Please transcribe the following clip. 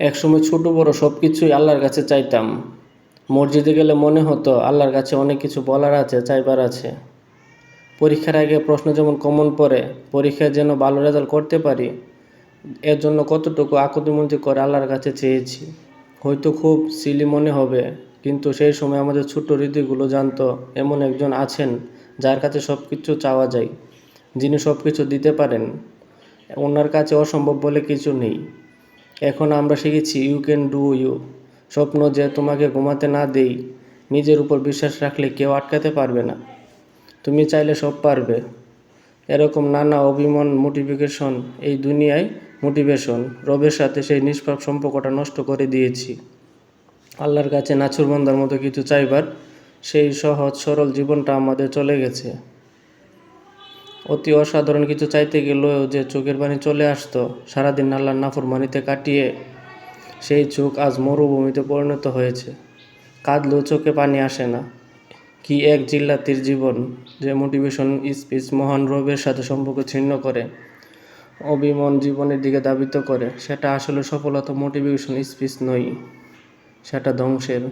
একসময় ছোট বড় সব কিছুই আল্লাহর কাছে চাইতাম। মসজিদে গেলে মনে হতো আল্লাহর কাছে অনেক কিছু বলার আছে, চাইবার আছে। পরীক্ষার আগে প্রশ্ন যেমন কমন পড়ে, পরীক্ষায় যেন ভালো রেজাল্ট করতে পারি, এর জন্য কতটুকু আকুতিমিনতি করে আল্লাহর কাছে চেয়েছি। হয়তো খুব সিলি মনে হবে, কিন্তু সেই সময় আমাদের ছোট্ট হৃদয়গুলো জানতো এমন একজন আছেন যার কাছে সব কিছু চাওয়া যায়, যিনি সব কিছু দিতে পারেন। ওনার কাছে অসম্ভব বলে কিছু নেই। এখন আমরা শিখেছি ইউ ক্যান ডু ইউ। স্বপ্ন যে তোমাকে ঘুমাতে না দেই, নিজের উপর বিশ্বাস রাখলে কেউ আটকাতে পারবে না। তুমি চাইলে সব পারবে। এরকম নানা অভিমান মোটিভেশন এই দুনিয়ায় মোটিভেশন। রবের সাথে সেই নিষ্পাপ সম্পর্কটা নষ্ট করে দিয়েছি। আল্লাহর কাছে নাছুরবান্দার মতো কিছু চাইবার সেই সহজ সরল জীবনটা আমাদের চলে গেছে। অতি অসাধারণ কিছু চাইতে গেলেও যে চোখের পানি চলে আসতো সারাদিন আল্লাহর নাফরমানিতে কাটিয়ে, সেই চোখ আজ মরুভূমিতে পরিণত হয়েছে। কাঁদলেও চোখে পানি আসে না। কি এক জিল্লাতির জীবন, যে মোটিভেশন স্পিচ মহান রবের সাথে সম্পর্ক ছিন্ন করে, অবিমন জীবনের দিকে ধাবিত করে। সেটা আসলে সফলতা মোটিভেশন স্পিচ নয়, সেটা ধ্বংসের।